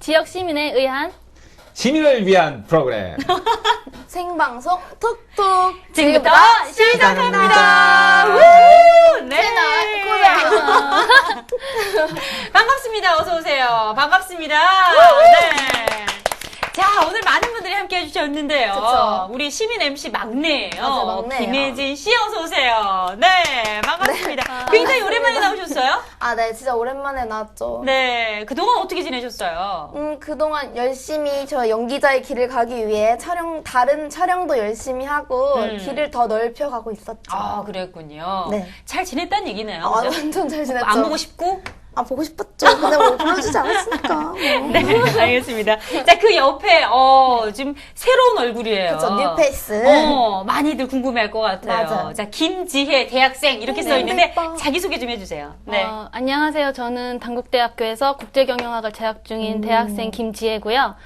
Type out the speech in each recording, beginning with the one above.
지역 시민에 의한 시민을 위한 프로그램. 생방송 톡톡 지금부터 시작합니다. 우! 네. 반갑습니다. 어서 오세요. 반갑습니다. 네. 자, 오늘 많은 분들이 함께 해주셨는데요. 그쵸. 우리 시민 MC 막내예요. 맞아요, 막내예요. 김혜진 씨 어서 오세요. 네, 반갑습니다. 굉장히 오랜만에 나오셨어요? 아, 네, 진짜 오랜만에 나왔죠. 네, 그동안 어떻게 지내셨어요? 그동안 열심히 저 연기자의 길을 가기 위해 다른 촬영도 열심히 하고 길을 더 넓혀가고 있었죠. 아, 그랬군요. 네. 잘 지냈다는 얘기네요. 아, 그죠? 완전 잘 지냈죠. 안 보고 싶고? 아, 보고 싶었죠. 근데 뭐 불러주지 않았으니까. 뭐. 네, 알겠습니다. 자, 그 옆에, 지금 새로운 얼굴이에요. 그쵸, 뉴페이스. 많이들 궁금해할 것 같아요. 맞아요. 자, 김지혜 대학생 이렇게 네, 써 있는데 예뻐. 자기소개 좀 해주세요. 네. 안녕하세요. 저는 단국대학교에서 국제경영학을 재학 중인 대학생 김지혜고요.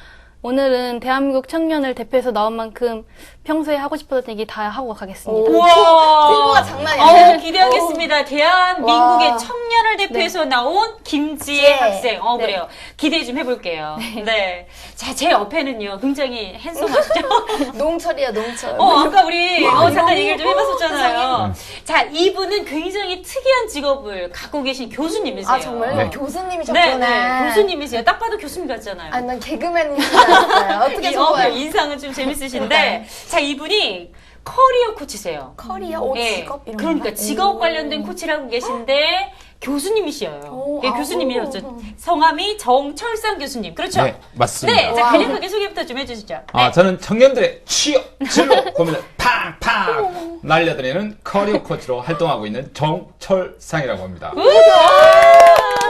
오늘은 대한민국 청년을 대표해서 나온 만큼 평소에 하고 싶었던 얘기 다 하고 가겠습니다. 우와! 공부가 장난이 아니에요. 기대하겠습니다. 대한민국의 와. 청년을 대표해서 나온 김지혜 네. 학생. 그래요. 기대 좀 해볼게요. 네. 자, 제 옆에는요. 굉장히 핸섬하시죠? 농철이야, 농철. 아까 우리 잠깐 얘기를 좀 세상에. 해봤었잖아요. 자, 이분은 굉장히 특이한 직업을 갖고 계신 교수님이세요. 아, 정말요? 네. 교수님이셨구나. 네, 교수님이세요. 딱 봐도 교수님 같잖아요. 아니, 난 개그맨인 줄 알았어요. 어떻게 좋아요? 인상은 좀 재밌으신데, 그러니까요. 자, 이분이 커리어 코치세요. 커리어? 오, 예, 직업 이런 그러니까 건가? 직업 오. 관련된 코치를 하고 계신데, 교수님이시여요. 오, 예, 아우. 교수님이셨죠. 성함이 정철상 교수님. 그렇죠? 네, 맞습니다. 네, 자, 와. 간략하게 소개부터 좀 해주시죠. 네. 저는 청년들의 취업, 진로 고민을 팡팡 날려드리는 커리어 코치로 활동하고 있는 정철상이라고 합니다.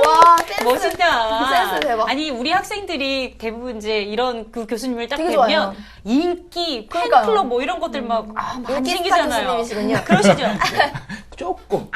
와, 센스. 멋있다. 센스 대박. 아니, 우리 학생들이 대부분 이제 이런 그 교수님을 딱 되게 뵈면 좋아해요. 인기, 그러니까요. 팬클럽 뭐 이런 것들 막, 많이 인기 스타 생기잖아요. 교수님이시군요. 그러시죠? 조금.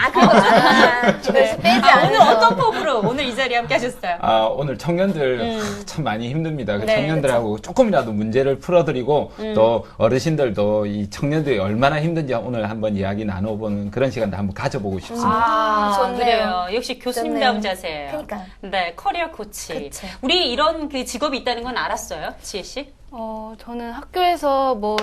그래서 빼지 않아요. 오늘 어떤 법으로 오늘 이 자리에 함께 하셨어요? 오늘 청년들 참 많이 힘듭니다. 그 네, 청년들하고 조금이라도 문제를 풀어드리고 또 어르신들도 이 청년들이 얼마나 힘든지 오늘 한번 이야기 나눠보는 그런 시간도 한번 가져보고 싶습니다. 좋네요. 그래요. 역시 교수님다운 좋네요. 자세예요. 그러니까요. 네, 커리어 코치. 그쵸. 우리 이런 그 직업이 있다는 건 알았어요, 지혜 씨? 저는 학교에서 뭐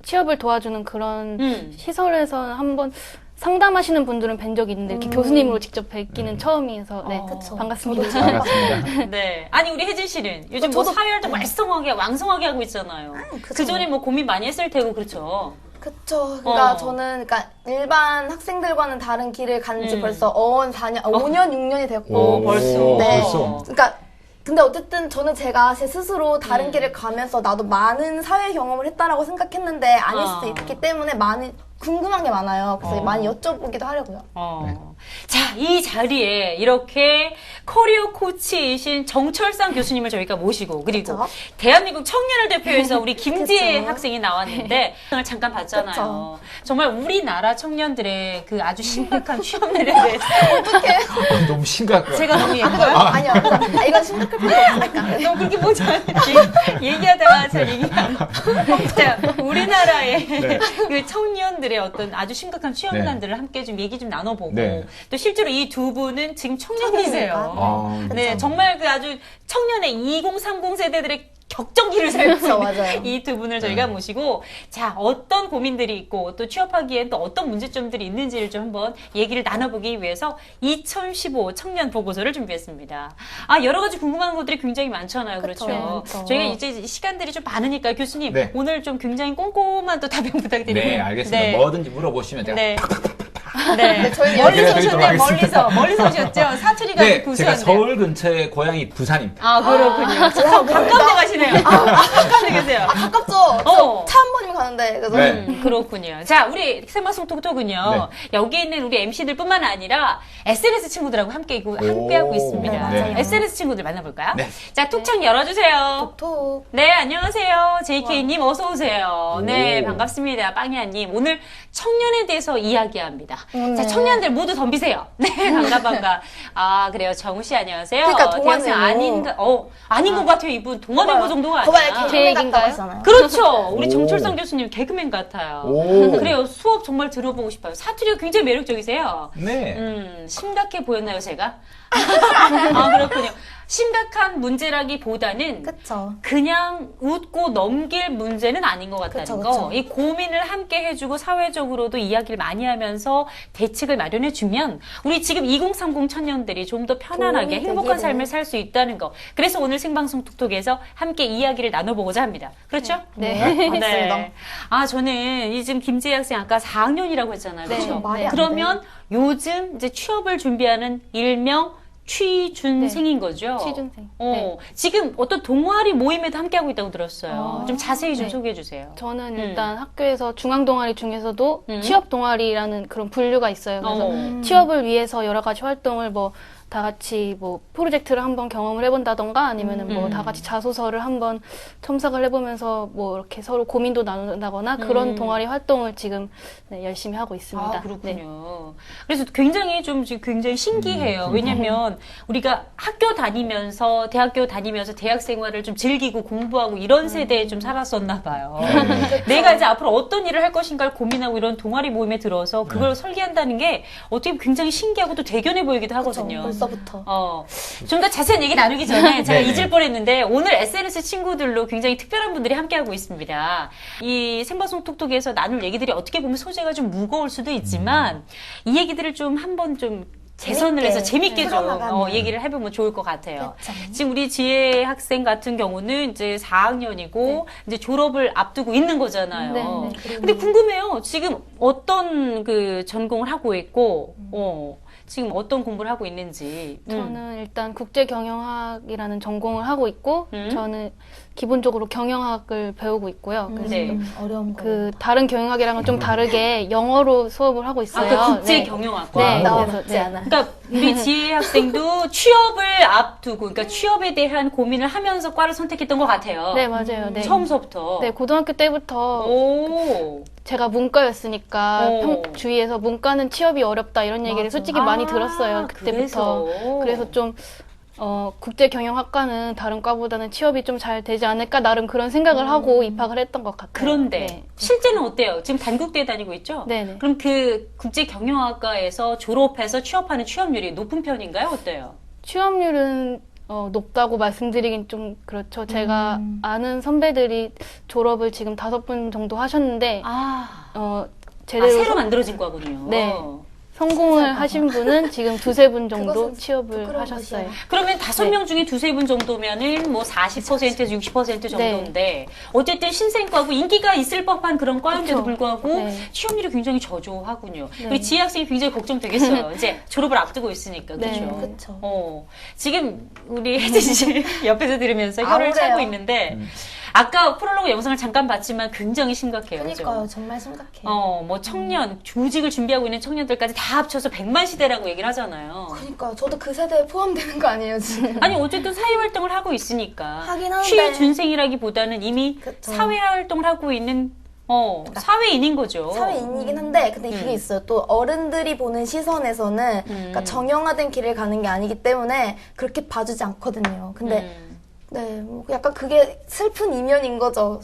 취업을 도와주는 그런 시설에서 한번 상담하시는 분들은 뵌 적이 있는데 이렇게 교수님으로 직접 뵙기는 처음이어서 네, 그쵸. 반갑습니다. 반갑습니다. 네. 아니, 우리 혜진 씨는 요즘 뭐 저도- 사회활동 말썽하게, 왕성하게 하고 있잖아요. 그쵸. 그 전에 뭐 고민 많이 했을 테고, 그렇죠? 그쵸. 그러니까 어. 저는 일반 학생들과는 다른 길을 간 지 벌써 4년, 5년, 6년이 됐고. 오, 벌써. 네. 벌써. 그러니까 근데 어쨌든 저는 제가 제 스스로 다른 길을 가면서 나도 많은 사회 경험을 했다라고 생각했는데 아닐 수도 있기 때문에 많이 궁금한 게 많아요. 그래서 많이 여쭤보기도 하려고요. 자, 이 자리에 이렇게 커리어 코치이신 정철상 교수님을 저희가 모시고, 그리고 그쵸. 대한민국 청년을 대표해서 우리 김지혜 그쵸. 학생이 나왔는데, 오늘 잠깐 봤잖아요. 정말 우리나라 청년들의 그 아주 심각한 취업률에 대해서 너무 심각해요. 제가 너무 예뻐요? 아니요. 이건 심각할 필요 없으니까. 너무 그렇게 보지 않을게. 얘기하다가 잘 얘기하는. 자, 우리나라의 네. 그 청년들의 어떤 아주 심각한 취업난들을 함께 좀 얘기 좀 나눠보고, 네. 또 실제로 이 두 분은 지금 청년이세요. 아, 네, 정말 그 아주 청년의 2030 세대들의 격정기를 살고 그쵸, 있는 맞아요. 이 두 분을 저희가 모시고, 자, 어떤 고민들이 있고 또 취업하기엔 또 어떤 문제점들이 있는지를 좀 한번 얘기를 나눠보기 위해서 2015 청년 보고서를 준비했습니다. 여러 가지 궁금한 것들이 굉장히 많잖아요. 그쵸, 그렇죠. 많죠. 저희가 이제 시간들이 좀 많으니까 교수님, 네. 오늘 좀 굉장히 꼼꼼한 또 답변 부탁드립니다. 네, 알겠습니다. 네. 뭐든지 물어보시면 제가 네. 네. 저희 멀리서 얘기해드리도록 오셨네요. 하겠습니다. 멀리서 오셨죠? 사투리가 네, 구수한데. 제가 서울 근처에 고향이 부산입니다. 그렇군요. 가까운 데 가시네요. 가까운 데 계세요. 가깝죠? 어. 차 한 번이면 가는데. 그래서 네. 그렇군요. 자, 우리 생방송 톡톡은요. 여기 있는 우리 MC들뿐만 아니라 SNS 친구들하고 함께하고 있습니다. 네, 맞아요. SNS 친구들 만나볼까요? 네. 자, 톡창 열어주세요. 톡. 네, 안녕하세요. JK님 어서오세요. 네, 반갑습니다. 빵야님. 오늘 청년에 대해서 이야기합니다. 자, 청년들 모두 덤비세요. 네, 반가. 그래요. 정우씨 안녕하세요. 그러니까 대학생 동안이고. 아닌 것 같아요. 이분 동안외고 정도가 거봐요, 아니야. 개그맨 얘기인가요? 같다고 했잖아요. 그렇죠. 우리 오. 정철상 교수님 개그맨 같아요. 오. 그래요. 수업 정말 들어보고 싶어요. 사투리가 굉장히 매력적이세요. 네. 심각해 보였나요, 제가? 그렇군요. 심각한 문제라기보다는 그쵸. 그냥 웃고 넘길 문제는 아닌 것 같다는 그쵸, 거. 그쵸. 이 고민을 함께 해주고 사회적으로도 이야기를 많이 하면서 대책을 마련해주면 우리 지금 2030 청년들이 좀 더 편안하게 도움이 행복한 되기를. 삶을 살 수 있다는 거. 그래서 오늘 생방송 톡톡에서 함께 이야기를 나눠보고자 합니다. 그렇죠? 네. 맞습니다. 아, 저는 이 지금 김지혜 학생 아까 4학년이라고 했잖아요. 네. 그렇죠? 말이 안 돼. 그러면 요즘 이제 취업을 준비하는 일명 취준생인 거죠? 취준생. 어, 네. 지금 어떤 동아리 모임에도 함께하고 있다고 들었어요. 아, 좀 자세히 좀 네. 소개해 주세요. 저는 일단 학교에서 중앙 동아리 중에서도 음. 취업 동아리라는 그런 분류가 있어요. 그래서 취업을 위해서 여러 가지 활동을 뭐 다 같이 뭐 프로젝트를 한번 경험을 해본다던가 아니면은 뭐 다 같이 자소서를 한번 첨삭을 해보면서 뭐 이렇게 서로 고민도 나눈다거나 그런 동아리 활동을 지금 네, 열심히 하고 있습니다. 아, 그렇군요. 그래서 굉장히 좀 지금 굉장히 신기해요. 왜냐면 우리가 학교 다니면서, 대학교 다니면서 대학 생활을 좀 즐기고 공부하고 이런 세대에 좀 살았었나 봐요. 내가 이제 앞으로 어떤 일을 할 것인가를 고민하고 이런 동아리 모임에 들어서 그걸 설계한다는 게 어떻게 보면 굉장히 신기하고 또 대견해 보이기도 하거든요. 벌써부터. 좀 더 자세한 얘기 나누기 전에 제가 네네. 잊을 뻔했는데 오늘 SNS 친구들로 굉장히 특별한 분들이 함께하고 있습니다. 이 생방송 톡톡에서 나눌 얘기들이 어떻게 보면 소재가 좀 무거울 수도 있지만 이 얘기들을 좀 한번 좀 개선을 해서 재밌게 좀 풀어나가는. 얘기를 해보면 좋을 것 같아요. 그쵸. 지금 우리 지혜 학생 같은 경우는 이제 4학년이고 이제 졸업을 앞두고 있는 거잖아요. 네, 네. 근데 궁금해요. 지금 어떤 그 전공을 하고 있고, 지금 어떤 공부를 하고 있는지. 저는 일단 국제경영학이라는 전공을 하고 있고 저는 기본적으로 경영학을 배우고 있고요. 그래서 네. 어려운 거. 그 다른 경영학이랑은 좀 다르게 영어로 수업을 하고 있어요. 아까 국제 네. 경영학과. 네, 나와 그래서, 맞지 네. 않아. 그러니까 우리 지혜 학생도 취업을 앞두고, 그러니까 취업에 대한 고민을 하면서 과를 선택했던 것 같아요. 네, 맞아요. 네. 처음서부터. 네, 고등학교 때부터 오. 제가 문과였으니까 오. 주위에서 문과는 취업이 어렵다 이런 얘기를 맞아. 솔직히 많이 들었어요. 그때부터. 그래서 좀 국제경영학과는 다른 과보다는 취업이 좀 잘 되지 않을까 나름 그런 생각을 하고 입학을 했던 것 같아요. 그런데 네. 실제는 어때요? 지금 단국대 다니고 있죠? 네네. 그럼 그 국제경영학과에서 졸업해서 취업하는 취업률이 높은 편인가요? 어때요? 취업률은 높다고 말씀드리긴 좀 그렇죠. 제가 아는 선배들이 졸업을 지금 5분 정도 하셨는데 제대로 새로 만들어진 과군요. 네. 성공을 하신 분은 지금 2-3분 정도 그것은 취업을 부끄러운 하셨어요. 것이야. 그러면 5명 중에 2-3분 정도면은 뭐 40%에서 60% 정도인데 어쨌든 신생과고 인기가 있을 법한 그런 과인데도 그쵸. 불구하고 네. 취업률이 굉장히 저조하군요. 우리 지혜 학생이 굉장히 걱정되겠어요. 이제 졸업을 앞두고 있으니까. 네. 그렇죠? 그쵸. 지금 우리 혜진 씨 옆에서 들으면서 혀를 아우래요. 차고 있는데 아까 프롤로그 영상을 잠깐 봤지만 굉장히 심각해요. 그죠? 그러니까요. 정말 심각해요. 뭐 청년, 조직을 준비하고 있는 청년들까지 다 합쳐서 100만 시대라고 얘기를 하잖아요. 그러니까요. 저도 그 세대에 포함되는 거 아니에요, 지금? 아니 어쨌든 사회활동을 하고 있으니까 하긴 하는데. 취준생이라기보다는 이미 그쵸. 사회활동을 하고 있는 사회인인 거죠. 사회인이긴 한데, 근데 그게 있어요. 또 어른들이 보는 시선에서는 그러니까 정형화된 길을 가는 게 아니기 때문에 그렇게 봐주지 않거든요. 근데 네, 뭐 약간 그게 슬픈 이면인 거죠.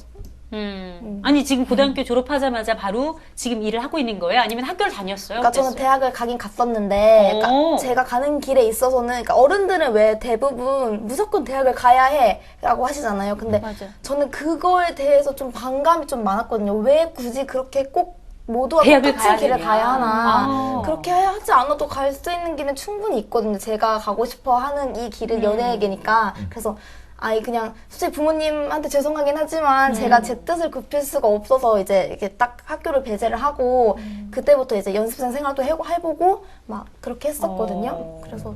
아니 지금 고등학교 졸업하자마자 바로 지금 일을 하고 있는 거예요? 아니면 학교를 다녔어요? 그러니까 저는 어땠어요? 대학을 가긴 갔었는데, 오. 그러니까 제가 가는 길에 있어서는, 그러니까 어른들은 왜 대부분 무조건 대학을 가야 해라고 하시잖아요. 근데 맞아요. 저는 그거에 대해서 좀 반감이 좀 많았거든요. 왜 굳이 그렇게 꼭 모두가 대학을 똑같은 가야 길을 되냐. 가야 하나. 아. 그렇게 하지 않아도 갈 수 있는 길은 충분히 있거든요. 제가 가고 싶어 하는 이 길은 연예계니까. 그래서 아이 그냥 솔직히 부모님한테 죄송하긴 하지만 제가 제 뜻을 굽힐 수가 없어서 이제 이렇게 딱 학교를 배제를 하고 그때부터 이제 연습생 생활도 해보고 막 그렇게 했었거든요. 그래서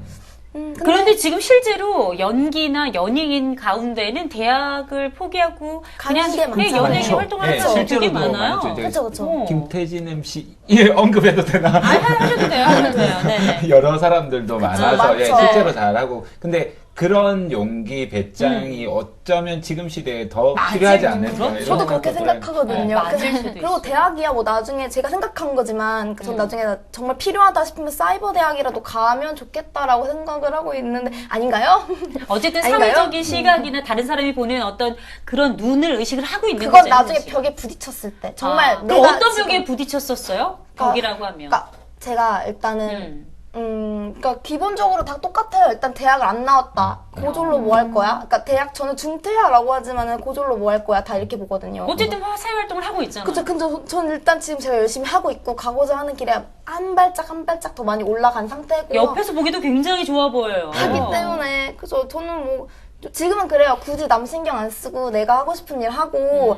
근데 그런데 지금 실제로 연기나 연예인 가운데는 대학을 포기하고 그냥 가는 게 많잖아요. 연예계 많죠. 활동하는 네, 사람이 되게 실제로도 많아요. 많죠. 이제 그쵸. 김태진 MC 언급해도 되나? 하셔도 돼요. 하셔도 돼요. 네네. 여러 사람들도 많아서 예, 많죠. 실제로 잘하고 근데 그런 용기 배짱이 어쩌면 지금 시대에 더 맞을 필요하지 않을까 그렇죠. 이런 저도 그렇게 생각도 들어요. 생각하거든요. 맞을 그래서- 수도 그리고 있어요. 대학이야 뭐 나중에 제가 생각한 거지만 전 나중에 정말 필요하다 싶으면 사이버 대학이라도 가면 좋겠다라고 생각을 하고 있는데 아닌가요? 어쨌든 아닌가요? 사회적인 시각이나 다른 사람이 보는 어떤 그런 눈을 의식을 하고 있는 그건 거죠. 나중에 혜진 씨. 벽에 부딪혔을 때 정말 그럼 내가 어떤 지금- 벽에 부딪혔었어요? 벽이라고 하면. 그러니까 제가 일단은 그러니까 기본적으로 다 똑같아요. 일단 대학을 안 나왔다. 고졸로 뭐 할 거야? 그러니까 대학 저는 중퇴야라고 하지만은 고졸로 뭐 할 거야? 다 이렇게 보거든요. 어쨌든 사회활동을 하고 있잖아. 그쵸. 근데 저는 일단 지금 제가 열심히 하고 있고 가고자 하는 길에 한 발짝 한 발짝 더 많이 올라간 상태고 옆에서 보기도 굉장히 좋아 보여요. 하기 때문에 그래서 저는 뭐 지금은 그래요. 굳이 남 신경 안 쓰고 내가 하고 싶은 일 하고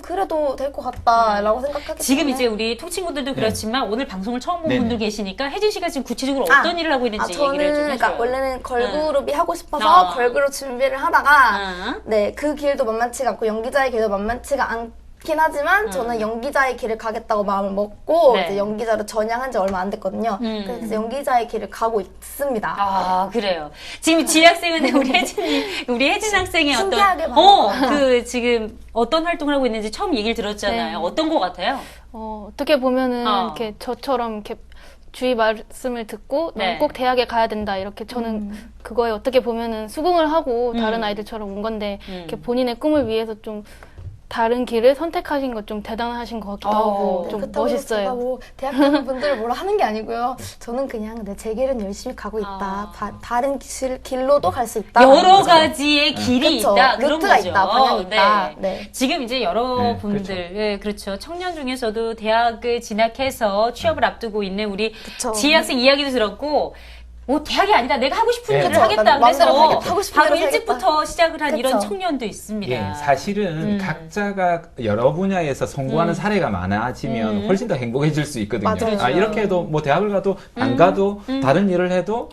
그래도 될 것 같다라고 생각하기 지금 때문에 이제 우리 톡친구들도 그렇지만 오늘 방송을 처음 본 네네. 분들 계시니까 혜진 씨가 지금 구체적으로 어떤 일을 하고 있는지 저는 얘기를 좀 해줘요. 그러니까 원래는 걸그룹이 하고 싶어서 걸그룹 준비를 하다가 네, 그 길도 만만치가 않고 연기자의 길도 만만치가 않긴 하지만 저는 연기자의 길을 가겠다고 마음을 먹고 네. 이제 연기자로 전향한 지 얼마 안 됐거든요. 그래서 연기자의 길을 가고 있습니다. 아, 그래요. 지금 지학생은 우리 혜진 학생의 신기하게 그 지금 어떤 활동을 하고 있는지 처음 얘기를 들었잖아요. 네. 어떤 것 같아요? 어떻게 보면은 어. 이렇게 저처럼 이렇게 주위 말씀을 듣고 네. 넌 꼭 대학에 가야 된다 이렇게 저는 그거에 어떻게 보면은 수긍을 하고 다른 아이들처럼 온 건데 이렇게 본인의 꿈을 위해서 좀 다른 길을 선택하신 것 좀 대단하신 것 같기도 하고 좀 그렇다고 해서 제가 멋있어요. 뭐 대학 가는 분들을 뭐라 하는 게 아니고요. 저는 그냥 제 길은 열심히 가고 있다. 다른 길로도 갈 수 있다. 여러 가지의 길이 그쵸. 있다. 그런 루트가 거죠. 있다. 방향이 있다. 네. 네. 지금 이제 여러 네, 분들, 그렇죠. 예, 그렇죠. 청년 중에서도 대학을 진학해서 취업을 앞두고 있는 우리 그쵸. 지혜 학생 이야기도 들었고, 뭐 대학이 아니다. 내가 하고 싶은 네. 일을 그쵸. 하겠다. 난 마음대로 그래서 살겠다. 하고 싶은 바로 대로 일찍부터 시작을 한 이런 그쵸. 청년도 있습니다. 예, 사실은 각자가 여러 분야에서 성공하는 사례가 많아지면 훨씬 더 행복해질 수 있거든요. 맞아요. 아, 이렇게 해도 뭐 대학을 가도 안 가도 다른 일을 해도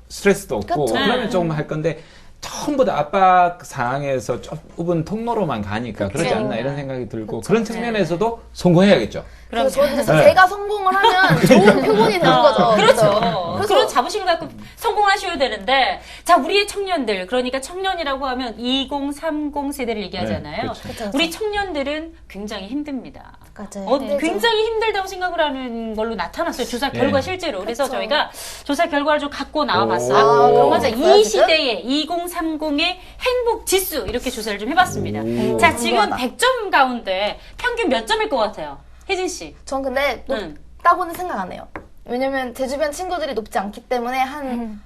스트레스도 없고 그쵸. 그러면 조금 할 건데 전부 다 압박 상황에서 좁은 통로로만 가니까 그러지 않나 이런 생각이 들고 그런 측면에서도 성공해야겠죠. 그래서 저는 이제 네. 제가 성공을 하면 좋은 표본이 되는 거죠. 그렇죠. 그래서 그런 자부심을 갖고 성공하셔야 되는데, 자, 우리의 청년들, 그러니까 청년이라고 하면 2030 세대를 얘기하잖아요. 네, 그렇죠. 그쵸. 우리 청년들은 굉장히 힘듭니다. 맞아요. 굉장히 힘들다고 생각을 하는 걸로 나타났어요. 조사 네. 결과 실제로. 그래서 그쵸. 저희가 조사 결과를 좀 갖고 나와봤어요. 아, 그런 거 맞아. 있어요, 이 지금? 시대의 2030의 행복 지수 이렇게 조사를 좀 해봤습니다. 오. 자, 지금 궁금하다. 100점 가운데 평균 몇 점일 것 같아요? 혜진 씨. 전 근데 응. 높다고는 생각 안 해요. 왜냐면 제 주변 친구들이 높지 않기 때문에 한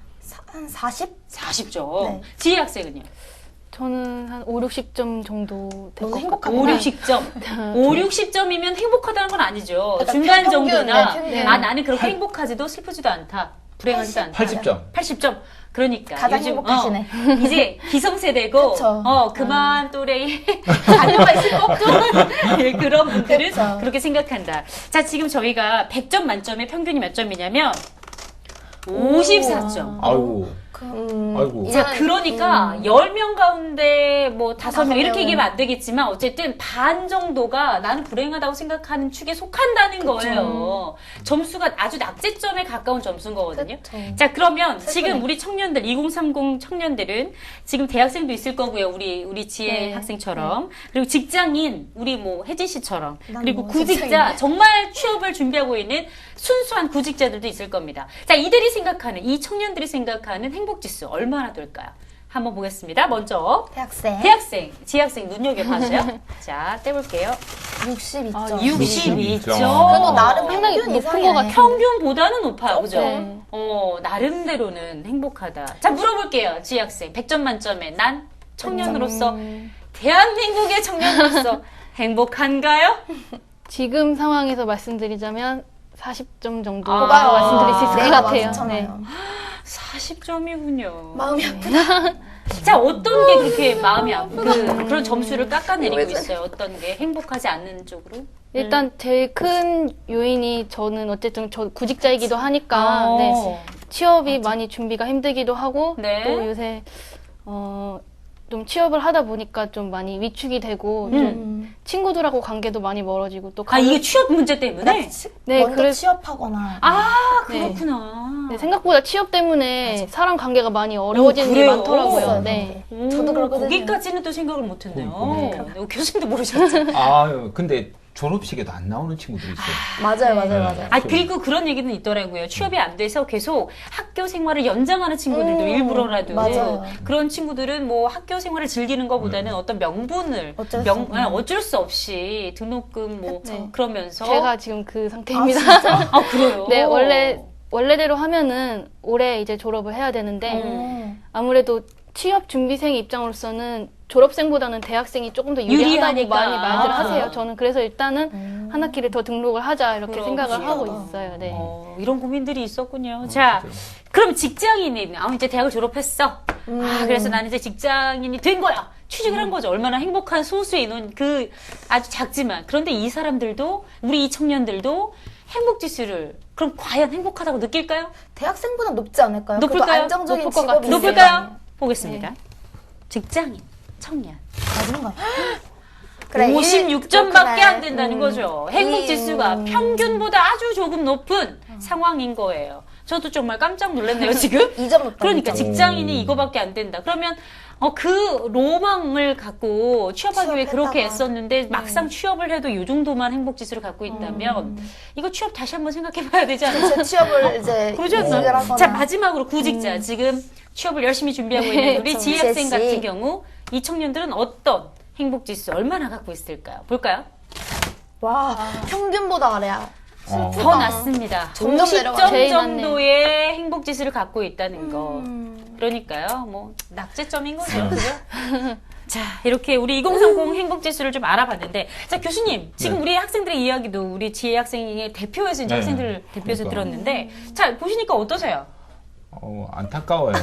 40? 40점. 네. 지혜 학생은요? 저는 한 5, 60점 정도 될 너무 것 행복하다. 같아요. 5, 60점. 5, 60점이면 행복하다는 건 아니죠. 약간 중간 평균, 정도나, 네, 평균. 아, 나는 그렇게 행복하지도 슬프지도 않다. 불행하지도 않다. 80점. 80점. 그러니까. 가장 요즘, 행복하시네. 이제 기성세대고, 그쵸. 그만 또래의 자녀가 있을 법도 예, 그런 분들은 그쵸. 그렇게 생각한다. 자, 지금 저희가 100점 만점에 평균이 몇 점이냐면, 54점. 아이고, 아이고. 자, 그러니까 10명 가운데 뭐 5명 이렇게 명은. 얘기하면 안 되겠지만 어쨌든 반 정도가 나는 불행하다고 생각하는 축에 속한다는 거예요. 점수가 아주 낙제점에 가까운 점수인 거거든요. 그쵸. 자, 그러면 슬프네. 지금 우리 청년들 2030 청년들은 지금 대학생도 있을 거고요. 우리 지혜 네. 학생처럼. 그리고 직장인 우리 뭐 혜진 씨처럼. 난 그리고 뭐 구직자 직장인이야. 정말 취업을 준비하고 있는 순수한 구직자들도 있을 겁니다. 자, 이들이 생각하는 이 청년들이 생각하는 행복지수 얼마나 될까요? 한번 보겠습니다. 먼저 대학생 대학생, 지학생 눈여겨봐세요. 자, 떼볼게요. 62점. 아, 62점. 그래도 나름 상당히 평균 높은 이상이네. 것 같아요. 평균보다는 높아요. 그죠? 네. 나름대로는 행복하다. 자, 물어볼게요. 지학생. 100점 만점에 난 청년으로서, 대한민국의 청년으로서 행복한가요? 지금 상황에서 말씀드리자면 40점 정도 아, 말씀드릴 수 있을 것 내가 같아요. 많잖아요. 40점이군요. 마음이 아프다. 자, 어떤 게 그렇게 마음이 그런 점수를 깎아내리고 있어요? 어떤 게 행복하지 않는 쪽으로? 일단 제일 큰 요인이 저는 어쨌든 저 구직자이기도 하니까 네, 취업이 많이 준비가 힘들기도 하고 네. 또 요새 좀 취업을 하다 보니까 좀 많이 위축이 되고 좀 친구들하고 관계도 많이 멀어지고 또 이게 취업 문제 때문에? 네, 먼저 그래서 취업하거나. 네. 그렇구나. 네, 생각보다 취업 때문에 사람 관계가 많이 어려워지는 게 그래요? 많더라고요. 네. 저도 그러거든요. 거기까지는 또 생각을 못했네요. 네. 교수님도 모르셨죠? 아유, 근데 졸업식에도 안 나오는 친구들이 있어요. 맞아요, 맞아요, 맞아요. 그리고 그런 얘기는 있더라고요. 취업이 안 돼서 계속 학교 생활을 연장하는 친구들도 일부러라도. 맞아요. 그런 친구들은 뭐 학교 생활을 즐기는 것보다는 어떤 명분을, 어쩔 수 없네. 어쩔 수 없이 등록금 뭐 그쵸. 그러면서. 제가 지금 그 상태입니다. 그래요? 네, 원래 원래대로 하면은 올해 이제 졸업을 해야 되는데 아무래도 취업 준비생 입장으로서는 졸업생보다는 대학생이 조금 더 유리하다고 유리하니까. 많이 말들 하세요. 저는 그래서 일단은 한 학기를 더 등록을 하자 이렇게 생각을 하고 있어요. 네. 이런 고민들이 있었군요. 자, 그럼 직장인이 이제 대학을 졸업했어. 그래서 나는 이제 직장인이 된 거야. 취직을 한 거죠. 얼마나 행복한 소수의 인원, 아주 작지만. 그런데 이 사람들도, 우리 이 청년들도 행복지수를, 그럼 과연 행복하다고 느낄까요? 대학생보다 높지 않을까요? 그래도 높을까요? 안정적인 높을 것 직업이 같아요. 높을까요? 보겠습니다. 직장인, 청년. 맞는 거예요. 56점밖에 안 된다는 거죠. 행복지수가 평균보다 아주 조금 높은 상황인 거예요. 저도 정말 깜짝 놀랐네요, 지금. 2점 높다. 그러니까 2점. 직장인이 이거밖에 안 된다. 그러면 그 로망을 갖고 취업하기 위해 그렇게 취업했다가. 애썼는데 막상 취업을 해도 이 정도만 행복지수를 갖고 있다면 이거 취업 다시 한번 생각해 봐야 되지 않나요? 제 취업을 이제 그러지 이직을 않나요? 하거나. 자, 마지막으로 구직자. 지금 취업을 열심히 준비하고 있는 우리 그쵸. 지혜 학생 지혜 씨. 같은 경우 이 청년들은 어떤 행복지수 얼마나 갖고 있을까요? 볼까요? 와, 평균보다 아래야. 슬프다. 더 낮습니다. 점점 내려가네. 50점 제일 낮네. 정도의 행복지수를 갖고 있다는 거. 그러니까요. 뭐 낙제점인 거죠. 그죠? 자, 이렇게 우리 2030 행복지수를 좀 알아봤는데, 자, 교수님, 지금 네. 우리 학생들의 이야기도 우리 지혜 학생의 대표에서 이제 네. 학생들을 대표해서 그러니까. 들었는데, 자, 보시니까 어떠세요? 안타까워요.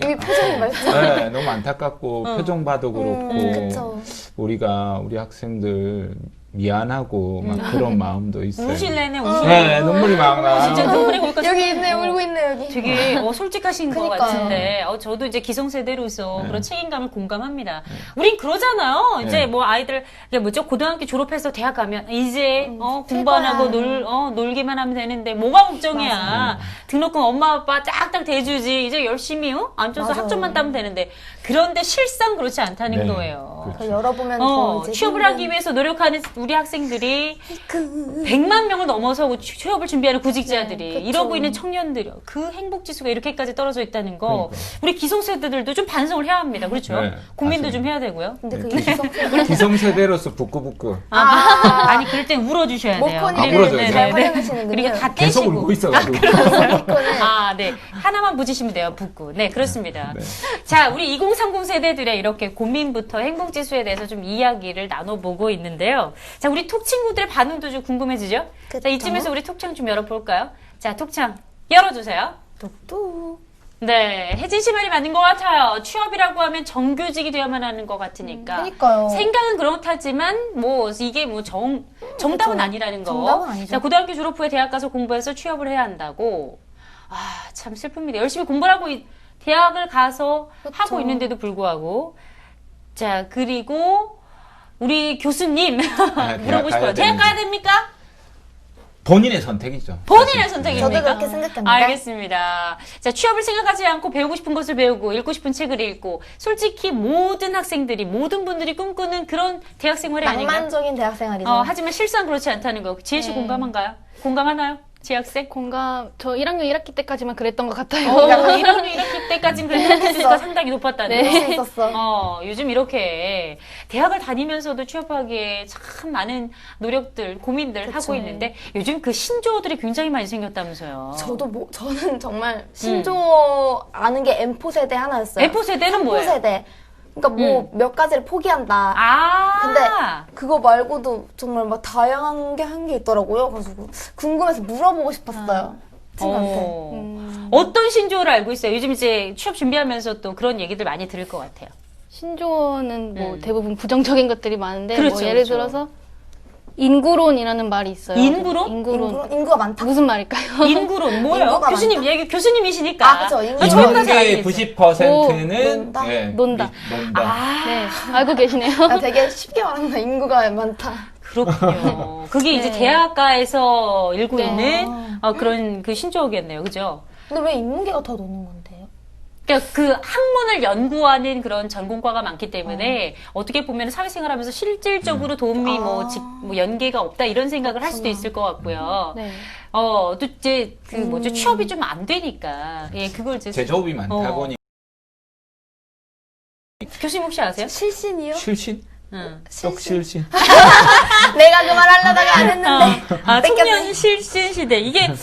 이미 표정이 말씀. 네, 너무 안타깝고 표정 봐도 그렇고 그쵸. 우리가 우리 학생들 미안하고 막 그런 마음도 있어요. 우실래네, 우실래. 네, 눈물이 막 나. 진짜 눈물이 골까 여기 있네, 울고 있네, 여기. 되게 솔직하신 것 그니까요. 같은데 저도 이제 기성세대로서 네. 그런 책임감을 공감합니다. 우린 그러잖아요. 이제 네. 뭐 아이들 이게 뭐죠? 고등학교 졸업해서 대학 가면 이제 공부 안 하고 놀기만 하면 되는데 뭐가 걱정이야. 등록금 엄마 아빠 딱딱 대주지. 이제 열심히 앉아서 맞아요. 학점만 따면 되는데 그런데 실상 그렇지 않다는 네. 거예요. 그 열어보면 더 이제 취업을 하기 위해서 노력하는 우리 학생들이 100만 명을 넘어서고 취업을 준비하는 구직자들이 그쵸. 이러고 있는 청년들이 그 행복지수가 이렇게까지 떨어져 있다는 거 그러니까. 우리 기성세대들도 좀 반성을 해야 합니다. 그렇죠? 네, 고민도 맞아요. 좀 해야 되고요. 근데 그 네. 이성세 기성세대로서 부끄부끄. 아니 그럴 땐 울어주셔야 돼요. 모코니를 울어줘야죠. 잘 활용하시는군요. 그리고 다 계속 떼시고. 울고 있어가지고. 네. 하나만 붙이시면 돼요, 붓고. 네, 그렇습니다. 네. 자, 우리 2030 세대들의 이렇게 고민부터 행복지수에 대해서 좀 이야기를 나눠보고 있는데요. 자, 우리 톡 친구들의 반응도 좀 궁금해지죠? 자, 그쵸. 이쯤에서 우리 톡창 좀 열어볼까요? 자, 톡창 열어주세요. 뚝뚝. 네, 혜진 씨 말이 맞는 것 같아요. 취업이라고 하면 정규직이 되어야만 하는 것 같으니까. 그러니까요. 생각은 그렇다지만 뭐 이게 뭐 정답은 아니라는 거. 정답은 아니죠. 자, 고등학교 졸업 후에 대학 가서 공부해서 취업을 해야 한다고. 참 슬픕니다. 열심히 공부를 하고 대학을 가서 그쵸. 하고 있는데도 불구하고. 자, 그리고 우리 교수님 물어보고 대학 싶어요. 가야 대학 가야 되는지. 됩니까? 본인의 선택이죠. 본인의 사실. 선택입니까? 저도 그렇게 생각합니다. 알겠습니다. 자, 취업을 생각하지 않고 배우고 싶은 것을 배우고 읽고 싶은 책을 읽고 솔직히 모든 학생들이 모든 분들이 꿈꾸는 그런 대학 생활이 아닌가요? 낭만적인 대학생활이죠. 하지만 실상 그렇지 않다는 거. 지혜 씨 네. 공감한가요? 공감하나요? 지혜 학생? 저 1학년 1학기 때까지만 그랬던 것 같아요. 1학년 1학기 때까지는 그래도 혜진이가 상당히 높았다는 네. 거. 할수 있었어. 요즘 이렇게 대학을 다니면서도 취업하기에 참 많은 노력들, 고민들 그쵸. 하고 있는데 요즘 그 신조어들이 굉장히 많이 생겼다면서요. 저는 정말 신조어 아는 게 M4 세대 하나였어요. F 세대는 4 뭐예요? 세대. 그러니까 뭐 몇 가지를 포기한다. 근데 그거 말고도 정말 막 다양한 게 한 게 있더라고요. 그래가지고 궁금해서 물어보고 싶었어요. 친구한테. 어떤 신조어를 알고 있어요? 요즘 이제 취업 준비하면서 또 그런 얘기들 많이 들을 것 같아요. 신조어는 뭐 대부분 부정적인 것들이 많은데 그렇죠, 뭐 예를 그렇죠. 들어서 인구론이라는 말이 있어요. 인구론? 인구가 많다. 무슨 말일까요? 인구론 뭐예요? 인구가 교수님 교수님이시니까. 그쵸. 저희가 잘 인구의 알겠어요. 90%는 논다? 논다. 논다. 네, 알고 계시네요. 되게 쉽게 말한다. 인구가 많다. 그렇군요. 그게 이제 네. 대학가에서 일고 네. 있는 그런 그 신조어겠네요. 그죠? 근데 왜 인문계가 더 노는 건데요? 그러니까 그 학문을 연구하는 그런 전공과가 많기 때문에 어떻게 보면 사회생활하면서 실질적으로 도움이 뭐 연계가 없다 이런 생각을 할 수도 있을 것 같고요. 네. 또 이제 그 뭐죠 취업이 좀 안 되니까 그걸 이제 제조업이 많다 어. 보니 교수님 혹시 아세요? 실신이요? 실신? 응. 떡실신? 내가 그 말 하려다가 안 했는데. 청년 실신 시대 이게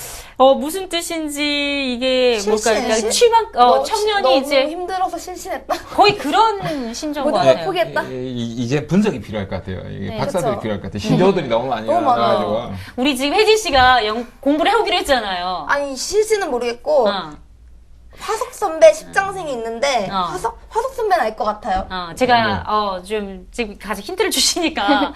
무슨 뜻인지 이게 뭘까? 실신? 그러니까 취막 청년이 너무 이제 힘들어서 실신했다. 거의 그런 신조어 모든 같아요. 걸 포기했다. 이제 분석이 필요할 것 같아요. 이게 네, 박사들이 그쵸. 필요할 것 같아요. 신조어들이 너무 많이 너무 많아요. 나와가지고. 우리 지금 혜진 씨가 공부를 해오기로 했잖아요. 아니 실신은 모르겠고 어. 화석 선배 십장생이 있는데 어. 화석 선배는 알 것 같아요. 제가 좀 지금 가서 힌트를 주시니까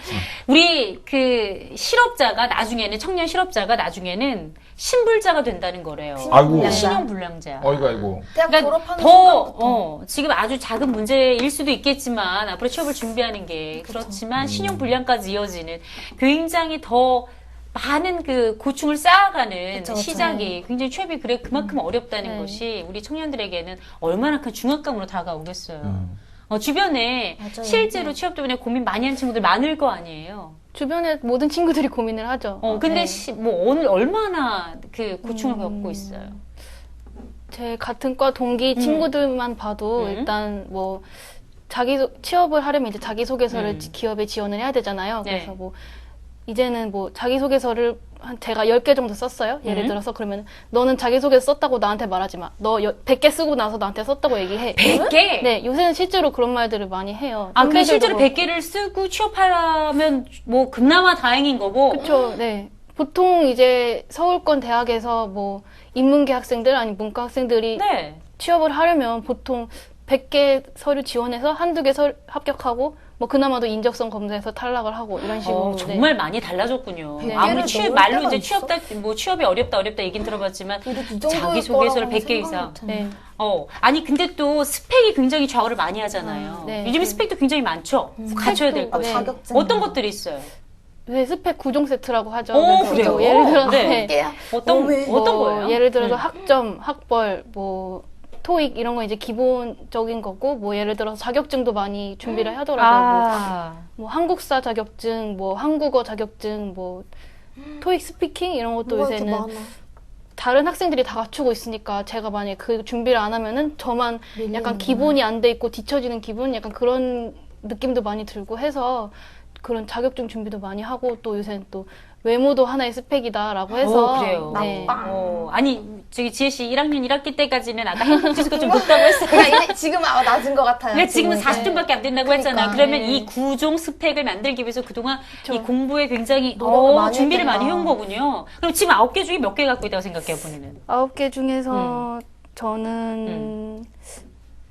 우리 그 실업자가 나중에는 청년 실업자가 나중에는 신불자가 된다는 거래요. 아이고. 신용불량자. 아이고. 대학 그러니까 졸업하는 더 순간부터. 지금 아주 작은 문제일 수도 있겠지만 앞으로 취업을 준비하는 게 그렇지만 신용불량까지 이어지는 굉장히 더 많은 그 고충을 쌓아가는 그쵸. 시작이 굉장히 취업이 그만큼 어렵다는 네. 것이 우리 청년들에게는 얼마나 큰 중압감으로 다가오겠어요. 음. 주변에 맞아요. 실제로 취업 때문에 고민 많이 하는 친구들 많을 거 아니에요. 주변에 모든 친구들이 고민을 하죠. 근데 네. 뭐 오늘 얼마나 그 고충을 겪고 있어요. 제 같은 과 동기 친구들만 봐도 일단 뭐 취업을 하려면 이제 자기소개서를 기업에 지원을 해야 되잖아요. 네. 그래서 뭐 이제는 뭐 자기소개서를 제가 10개 정도 썼어요. 예를 들어서 그러면 너는 자기소개서 썼다고 나한테 말하지 마. 너 100개 쓰고 나서 나한테 썼다고 얘기해. 100개? 네, 요새는 실제로 그런 말들을 많이 해요. 근데 실제로 동기들도 100개를 쓰고 취업하려면 뭐 그나마 다행인 거고. 그렇죠. 네. 보통 이제 서울권 대학에서 뭐 인문계 학생들 아니 문과 학생들이 네. 취업을 하려면 보통 100개 서류 지원해서 한두 개 합격하고 뭐 그나마도 인적성 검사에서 탈락을 하고 이런 식으로. 정말 많이 달라졌군요. 네. 아무리 100개를 넣을 말로 때가 이제 취업이 어렵다 얘기는 들어봤지만 그래도 이 정도일 자기소개서를 거라고는 100개 이상. 생각 못했네. 네. 아니 근데 또 스펙이 굉장히 좌우를 많이 하잖아요. 네. 요즘에 스펙도 굉장히 많죠. 갖춰야 될 스펙도, 것. 네. 자격증. 어떤 것들이 있어요? 왜 스펙 9종 세트라고 하죠. 오, 그래서 그래요? 뭐 예를 들어서 네. 네. 할게요. 어떤 왜? 어떤 뭐 거예요? 예를 들어서 학점, 학벌, 뭐 토익 이런 거 이제 기본적인 거고 뭐 예를 들어서 자격증도 많이 준비를 하더라고요. 뭐 한국사 자격증, 뭐 한국어 자격증, 뭐 토익 스피킹 이런 것도 뭐가 이렇게 요새는 많아. 다른 학생들이 다 갖추고 있으니까 제가 만약에 그 준비를 안 하면은 저만 밀리는구나. 약간 기본이 안 돼 있고 뒤처지는 기분 약간 그런 느낌도 많이 들고 해서 그런 자격증 준비도 많이 하고 또 요새는 또 외모도 하나의 스펙이다라고 해서 그래요. 네. 아니 저기 지혜 씨 1학년 1학기 때까지는 아까 행복지수가 좀 높다고 했어요. 그러니까 지금은 낮은 것 같아요. 근데 지금은 지금은. 40점밖에 안 된다고 그러니까. 했잖아요. 그러면 네. 이 9종 스펙을 만들기 위해서 그동안 그쵸. 이 공부에 굉장히 노력을 많이 준비를 많이 했구나. 해온 거군요. 그럼 지금 9개 중에 몇 개 갖고 있다고 생각해요, 본인은? 9개 중에서 저는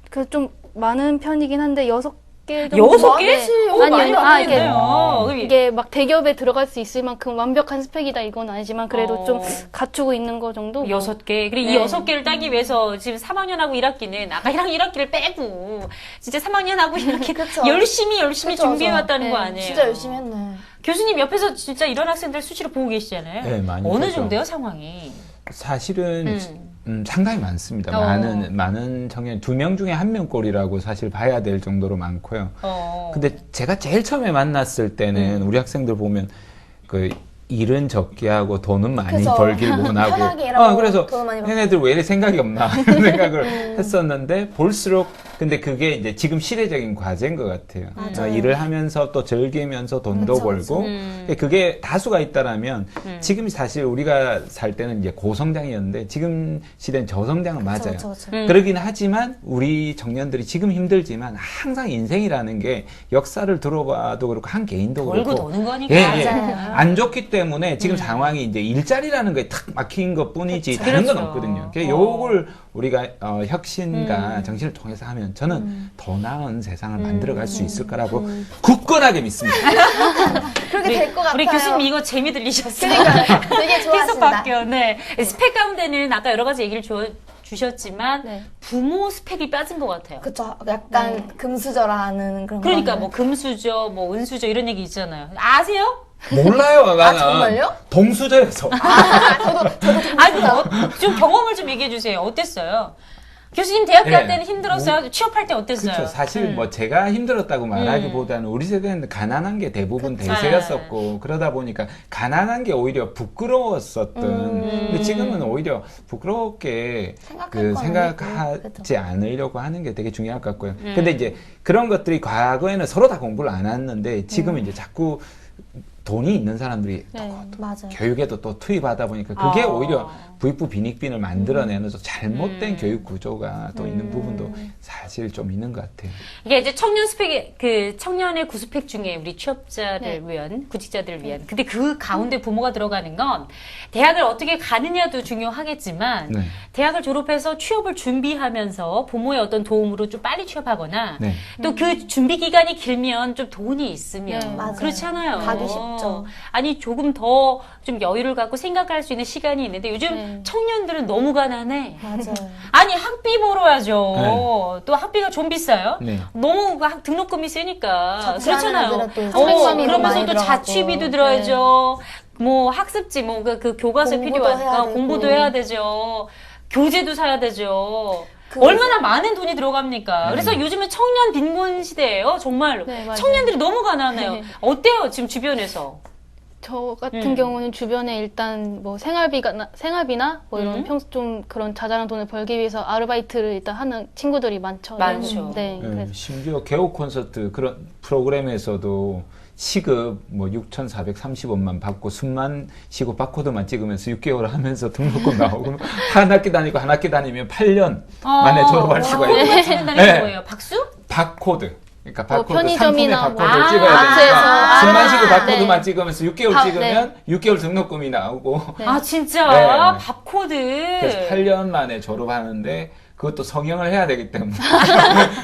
그 좀 많은 편이긴 한데 6개 정도. 6개? 많으시- 오, 많이 아니요. 만들었네요. 이게 막 대기업에 들어갈 수 있을 만큼 완벽한 스펙이다 이건 아니지만 그래도 좀 어. 갖추고 있는 거 정도. 6개. 그리고 이 네. 6개를 따기 위해서 지금 3학년하고 1학기는 아까 1학년 1학기를 빼고 진짜 3학년하고 1학기 그쵸. 열심히 그쵸, 준비해왔다는 네. 거 아니에요? 진짜 열심히 했네. 교수님 옆에서 진짜 이런 학생들 수시로 보고 계시잖아요. 네, 많이 어느 보죠. 정도요, 상황이? 사실은 상당히 많습니다. 어. 많은 청년 2명 중에 1명 꼴이라고 사실 봐야 될 정도로 많고요. 근데 제가 제일 처음에 만났을 때는 우리 학생들 보면 그 일은 적게 하고 돈은 많이 그죠. 벌길 원하고 편하게 일하고 그래서 돈은 많이 벌고. 얘네들 왜 이래 생각이 없나 이런 생각을 했었는데 볼수록 근데 그게 이제 지금 시대적인 과제인 것 같아요. 맞아요. 일을 하면서 또 즐기면서 돈도 그쵸, 벌고 그게 다수가 있다라면 지금 사실 우리가 살 때는 이제 고성장이었는데 지금 시대는 저성장은 맞아요. 그쵸, 그쵸. 그러긴 하지만 우리 청년들이 지금 힘들지만 항상 인생이라는 게 역사를 들어봐도 그렇고 한 개인도 벌고 그렇고 노는 거니까. 맞아요. 안 좋기 때문에 지금 상황이 이제 일자리라는 거에 탁 막힌 것 뿐이지 다른 건 그렇죠. 없거든요. 그러니까 요걸 우리가 혁신과 정신을 통해서 하면 저는 더 나은 세상을 만들어갈 수 있을 거라고 굳건하게 믿습니다. 그렇게 될 것 같아요. 우리 교수님 이거 재미 들리셨어요? 그러니까 되게 계속 좋아하신다. 바뀌어. 네. 스펙 가운데는 아까 여러 가지 얘기를 주셨지만 네. 부모 스펙이 빠진 것 같아요. 그쵸. 약간 금수저라는 그런 그러니까 거는. 뭐 금수저, 뭐 은수저 이런 얘기 있잖아요. 아세요? 몰라요, 나는. 정말요? 동수저에서. 아니, 좀 경험을 좀 얘기해 주세요. 어땠어요? 교수님 대학교 네. 할 때는 힘들었어요? 취업할 때 어땠어요? 그렇죠. 사실 뭐 제가 힘들었다고 말하기보다는 우리 세대는 가난한 게 대부분 대세였었고 그러다 보니까 가난한 게 오히려 부끄러웠었던. 근데 지금은 오히려 부끄럽게 생각할 거 생각하지 않으려고 하는 게 되게 중요할 것 같고요. 근데 이제 그런 것들이 과거에는 서로 다 공부를 안 했는데 지금은 이제 자꾸 돈이 있는 사람들이 네. 맞아요. 교육에도 또 투입하다 보니까 그게 오히려 부익부 빈익빈을 만들어내는 좀 잘못된 교육 구조가 또 있는 부분도 사실 좀 있는 것 같아요. 이게 이제 청년 스펙, 그 청년의 구스펙 중에 우리 취업자를 위한, 구직자들을 위한. 근데 그 가운데 부모가 들어가는 건 대학을 어떻게 가느냐도 중요하겠지만 네. 대학을 졸업해서 취업을 준비하면서 부모의 어떤 도움으로 좀 빨리 취업하거나 네. 또 그 준비 기간이 길면 좀 돈이 있으면 네, 맞아요. 그렇지 않아요. 가기 쉽죠. 아니 조금 더 좀 여유를 갖고 생각할 수 있는 시간이 있는데 요즘 네. 청년들은 너무 가난해. 맞아요. 아니 학비 벌어야죠. 또 학비가 좀 비싸요. 네. 너무 그 등록금이 세니까 자취하는 그렇잖아요. 애들은 또 생활비도 그러면서 많이 또 들어가고. 자취비도 들어야죠. 뭐 학습지 뭐 그 교과서 공부도 필요하니까 해야 되고. 공부도 해야 되죠. 교재도 사야 되죠. 그- 얼마나 많은 돈이 들어갑니까? 그래서 요즘은 청년 빈곤 시대예요. 정말로. 네, 맞아요. 청년들이 너무 가난해요. 네. 어때요? 지금 주변에서? 저 같은 경우는 주변에 일단 뭐 생활비나 뭐 이런 좀 그런 자잘한 돈을 벌기 위해서 아르바이트를 일단 하는 친구들이 많죠. 많죠. 네. 네, 그래서 심지어 개업 콘서트 그런 프로그램에서도 시급 뭐 6,430원만 받고 숨만 쉬고 바코드만 찍으면서 6개월 하면서 등록금 나오고 한 학기 다니고 한 학기 다니면 8년 만에 졸업할 수가 있고 바코드만 찍는다는 게 네. 뭐예요? 박수? 바코드. 그러니까 바코드 편의점이나 상품의 뭐 바코드를 아, 찍어야 마트에서 되니까 숨만 쉬고 아, 바코드만 네. 찍으면서 6개월 아, 찍으면 6개월 등록금이 나오고 네. 아 진짜? 네. 밥코드. 그래서 8년 만에 졸업하는데 그것도 성형을 해야 되기 때문에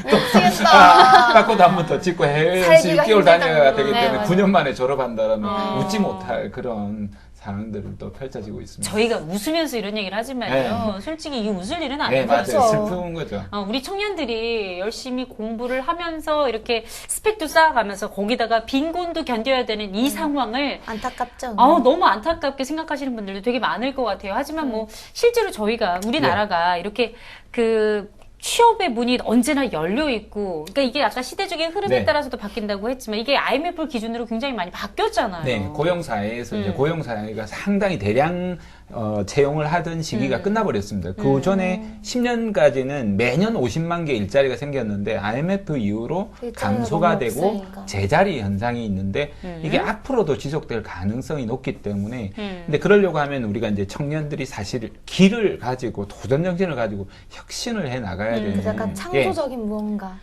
미치겠다. 바코드 한 번 더 찍고 해외여행서 살기가 6개월 다녀야 힘들다고. 되기 네, 때문에 맞아요. 9년 만에 졸업한다라면 아. 웃지 못할 그런 상황들을 또 펼쳐지고 있습니다. 저희가 웃으면서 이런 얘기를 하지만요. 솔직히 이 웃을 일은 네, 아니에요. 맞아요. 그렇죠. 슬픈 거죠. 우리 청년들이 열심히 공부를 하면서 이렇게 스펙도 쌓아가면서 거기다가 빈곤도 견뎌야 되는 이 상황을 안타깝죠. 너무 안타깝게 생각하시는 분들도 되게 많을 것 같아요. 하지만 뭐 실제로 저희가 우리나라가 이렇게 그 취업의 문이 언제나 열려 있고, 그러니까 이게 약간 시대적인 흐름에 네. 따라서도 바뀐다고 했지만 이게 IMF 기준으로 굉장히 많이 바뀌었잖아요. 네, 고용사회에서 이제 고용사회가 상당히 대량 채용을 하던 시기가 끝나버렸습니다. 그 전에 10년까지는 매년 50만 개 일자리가 생겼는데 IMF 이후로 일자리가 감소가 너무 되고 없으니까. 제자리 현상이 있는데 이게 앞으로도 지속될 가능성이 높기 때문에 음. 근데 그러려고 하면 우리가 이제 청년들이 사실 길을 가지고 도전 정신을 가지고 혁신을 해 나가야 되는 그래서 약간 창조적인 무언가.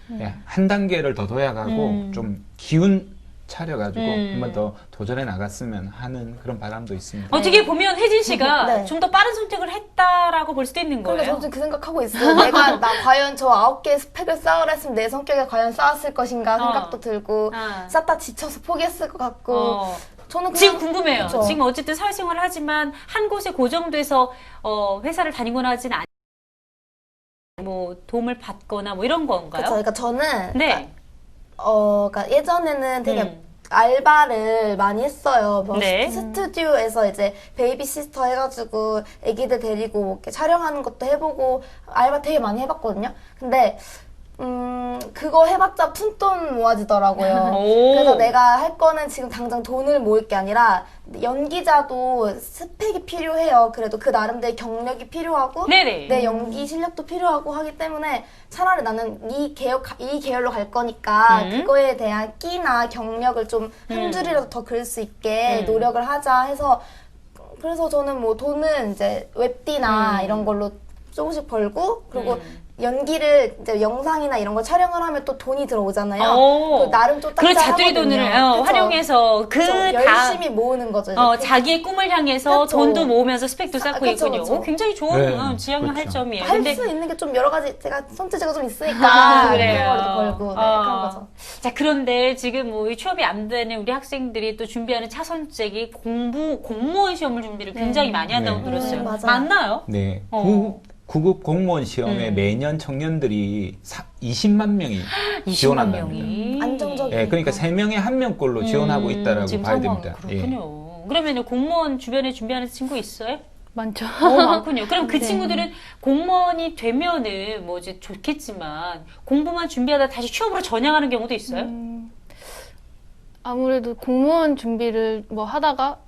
한 단계를 더 도약하고 좀 기운 차려가지고 한 번 더 도전해 나갔으면 하는 그런 바람도 있습니다. 어떻게 보면 혜진 씨가 네. 좀 더 빠른 선택을 했다라고 볼 수도 있는 거예요. 그러니까 저도 그 생각하고 있어요. 내가 나 과연 저 9개의 스펙을 쌓으라 했으면 내 성격에 과연 쌓았을 것인가 생각도 들고 쌓다 지쳐서 포기했을 것 같고 저는 그냥 지금 궁금해요. 그쵸. 지금 어쨌든 사회생활을 하지만 한 곳에 고정돼서 회사를 다니거나 하진 않. 뭐 도움을 받거나 뭐 이런 건가요? 그쵸. 그러니까 저는 네. 그러니까 예전에는 되게 알바를 많이 했어요. 뭐 네. 스튜디오에서 이제 베이비시스터 해가지고 애기들 데리고 뭐 이렇게 촬영하는 것도 해보고 알바 되게 많이 해봤거든요. 근데 그거 해봤자 푼돈 모아지더라고요. 오. 그래서 내가 할 거는 지금 당장 돈을 모을 게 아니라 연기자도 스펙이 필요해요. 그래도 그 나름대로 경력이 필요하고 네네. 내 연기 실력도 필요하고 하기 때문에 차라리 나는 이 계열로 갈 거니까 그거에 대한 끼나 경력을 좀 한 줄이라도 더 그릴 수 있게 노력을 하자 해서 그래서 저는 뭐 돈은 이제 웹디나 이런 걸로 조금씩 벌고 그리고 연기를 이제 영상이나 이런 걸 촬영을 하면 또 돈이 들어오잖아요. 그 나름 좀 그런 자투리 돈을 활용해서 열심히 모으는 거죠. 이렇게. 자기의 꿈을 향해서 그쵸. 돈도 모으면서 스펙도 쌓고 그쵸, 있군요. 그쵸. 굉장히 좋은 네, 지향을 할 그렇죠. 점이에요. 할 근데 수 있는 게 좀 여러 가지 제가 손재주가 좀 있으니까 그래요. 그런 걸도 벌고 네, 그런 거죠. 자, 그런데 지금 뭐 이 취업이 안 되는 우리 학생들이 또 준비하는 차선책이 공무원 시험을 준비를 굉장히 많이 한다고 네. 들었어요. 맞아요. 맞나요? 네. 어. 구급 공무원 시험에 매년 청년들이 20만 명이 20만 지원한답니다. 명이 안정적인. 예, 그러니까 3명에 1명꼴로 지원하고 있다라고 지금 봐야 상황 됩니다. 예. 그렇군요. 그러면 공무원 주변에 준비하는 친구 있어요? 많죠. 많군요. 그럼 그 네. 친구들은 공무원이 되면은 뭐 이제 좋겠지만 공부만 준비하다 다시 취업으로 전향하는 경우도 있어요? 아무래도 공무원 준비를 뭐 하다가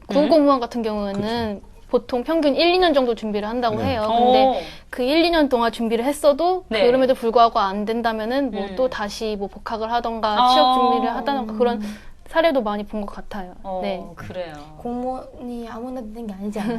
군공무원 같은 경우에는 보통 평균 1, 2년 정도 준비를 한다고 네. 해요. 근데 그 1, 2년 동안 준비를 했어도 네. 그럼에도 불구하고 안 된다면은 뭐 또 다시 뭐 복학을 하던가 어. 취업 준비를 하다던가 그런 사례도 많이 본 것 같아요. 네. 그래요. 공무원이 아무나 되는 게 아니지 않나?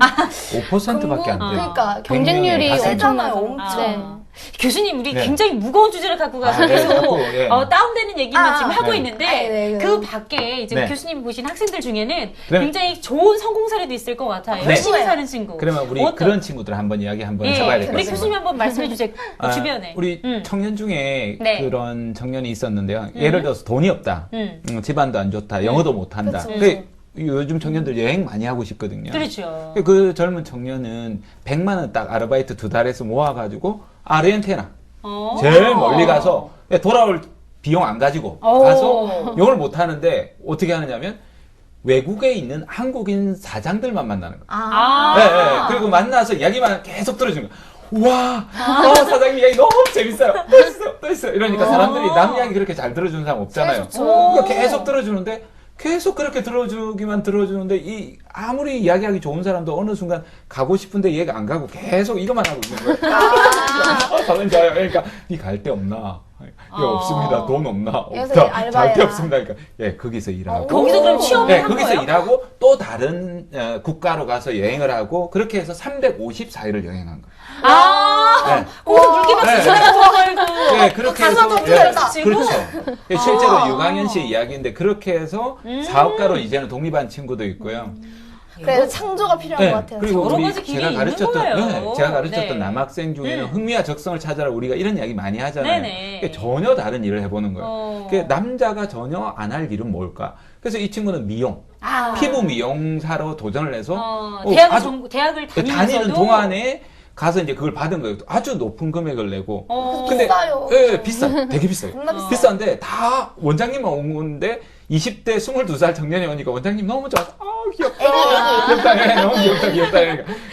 5%밖에 안 돼요. 그러니까 경쟁률이 100명에 세잖아요, 5%. 엄청. 네. 교수님, 우리 네. 굉장히 무거운 주제를 갖고 가서 네, 계속 자꾸, 예. 다운되는 얘기만 지금 하고 네. 있는데 네. 그 밖에 이제 네. 교수님 보신 학생들 중에는 그럼- 굉장히 좋은 성공 사례도 있을 것 같아요. 네. 열심히 사는 친구. 그러면 우리 어떤- 그런 친구들 한번 이야기 한번 예, 해봐야 될 것 우리 같아요. 교수님 한번 말씀해 주세요. 그 주변에. 우리 청년 중에 네. 그런 청년이 있었는데요. 예를 들어서 돈이 없다. 집안도 안 좋다. 영어도 못한다. 그쵸. 근데 요즘 청년들 여행 많이 하고 싶거든요. 그렇죠. 그 젊은 청년은 100만 원 딱 아르바이트 2달에서 모아가지고 아르헨티나 제일 멀리 가서 돌아올 비용 안 가지고 가서 영어를 못 하는데 어떻게 하느냐면 외국에 있는 한국인 사장들만 만나는 거예요. 아. 네, 네. 그리고 만나서 이야기만 계속 들어주는 거예요. 와, 사장님 이야기 너무 재밌어요. 또 있어요. 이러니까 사람들이 남 이야기 그렇게 잘 들어주는 사람 없잖아요. 그러니까 계속 들어주는데 계속 그렇게 들어주는데 아무리 이야기하기 좋은 사람도 어느 순간 가고 싶은데 얘가 안 가고 계속 이것만 하고 있는 거예요. 사장님 좋아요. 그러니까 니 갈 데 없나? 예, 없습니다. 돈 없나? 여기서 없다. 알바해라. 갈 데 없습니다. 그러니까 예, 거기서 일하고. 거기서 그럼 취업을 네, 한 거기서 거예요? 일하고 또 다른 국가로 가서 여행을 하고 그렇게 해서 354일을 여행한 거예요. 아, 네. 거기서 물개박스 네. 전화 통화하고 네, 그렇게 해서 가서 좀 치고? 그렇죠. 예, 실제로 유강현 씨 이야기인데 그렇게 해서 사업가로 이제는 독립한 친구도 있고요. 그래서 창조가 필요한 네, 것 같아요. 그리고 여러 우리 가지 길이 제가 있는 가르쳤던 거예요. 제가 가르쳤던 네. 남학생 중에는 흥미와 적성을 찾아라 우리가 이런 이야기 많이 하잖아요. 네네. 그게 전혀 다른 일을 해보는 거예요. 그게 남자가 전혀 안 할 일은 뭘까? 그래서 이 친구는 미용, 피부 미용사로 도전을 해서 대학을 다니는 다니면서도 동안에 가서 이제 그걸 받은 거예요. 아주 높은 금액을 내고. 근데 비싸요. 예, 비싸. 되게 비싸요. 겁나 비싸요. 비싼데 다 원장님만 오는데 20대 22살 청년이 오니까 원장님 너무 좋아서 귀엽다. 귀엽다. 예, 너무 귀엽다.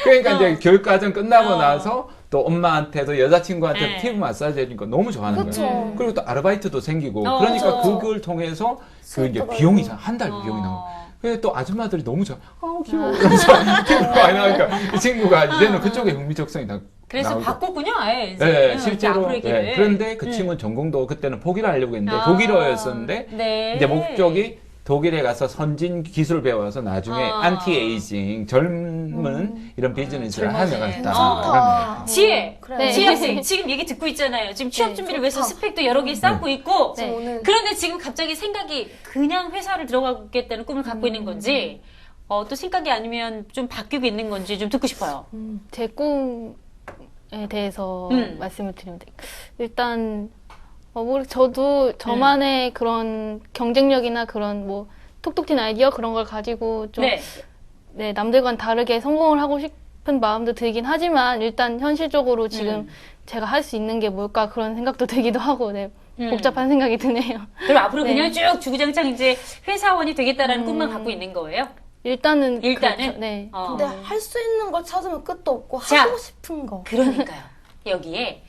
그러니까 이제 교육과정 끝나고 나서 또 엄마한테도 여자친구한테 네. 피부 마사지 해주니까 너무 좋아하는 그쵸. 거예요. 그리고 또 아르바이트도 생기고 어, 그러니까 그쵸. 그걸 통해서 그 이제 수입도 비용이 벌고. 한 달 비용이 나오고 그래서 또 아줌마들이 너무 좋아. 귀여워. 이러면서 피부가 많이 나오니까 이 친구가 이제는 그쪽에 흥미적성이 그래서 나오고. 바꿨군요, 아예. 이제. 네, 실제로. 앞으로의 길을. 네, 그런데 그 친구는 전공도 그때는 포기를 하려고 했는데 독일어였었는데 네. 이제 목적이 독일에 가서 선진 기술 배워서 나중에 안티에이징 젊은 이런 비즈니스를 하는 것 같다. 괜찮다. 지혜, 그래. 지혜 학생 지금 얘기 듣고 있잖아요. 지금 취업 준비를 위해서 스펙도 여러 개 쌓고 있고 네. 오늘 그런데 지금 갑자기 생각이 그냥 회사를 들어가겠다는 꿈을 갖고 있는 건지 또 생각이 아니면 좀 바뀌고 있는 건지 좀 듣고 싶어요. 제 꿈에 대해서 말씀을 드리면 일단 저도 저만의 그런 경쟁력이나 그런 뭐 톡톡 튄 아이디어 그런 걸 가지고 좀 네. 남들과는 다르게 성공을 하고 싶은 마음도 들긴 하지만 일단 현실적으로 지금 제가 할 수 있는 게 뭘까 그런 생각도 들기도 하고 복잡한 생각이 드네요. 그럼 앞으로 네. 그냥 쭉 주구장창 이제 회사원이 되겠다라는 꿈만 갖고 있는 거예요? 일단은 일단은? 네. 근데 할 수 있는 걸 찾으면 끝도 없고 자. 하고 싶은 거. 그러니까요. 여기에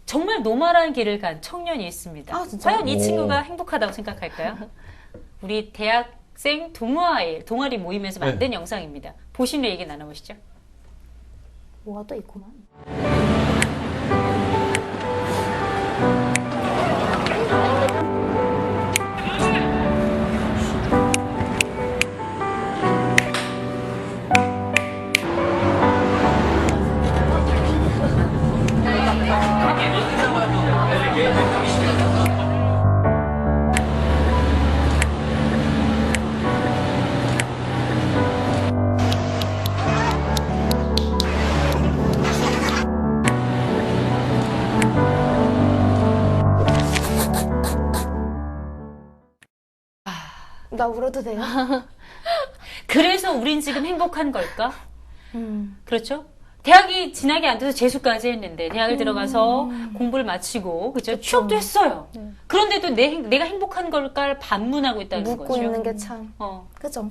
정말 노말한 길을 간 청년이 있습니다. 아, 진짜요? 과연 이 오. 친구가 행복하다고 생각할까요? 우리 대학생 동아리 모임에서 만든 영상입니다. 보시면 얘기 나눠보시죠. 뭐가 또 있구만. 나 울어도 돼요? 그래서 우린 지금 행복한 걸까? 그렇죠? 대학이 진학이 안 돼서 재수까지 했는데 대학을 들어가서 공부를 마치고 그죠? 취업도 했어요. 그런데도 내가 행복한 걸까를 반문하고 있다는 묻고 거죠. 있는 게 참. 어. 그죠?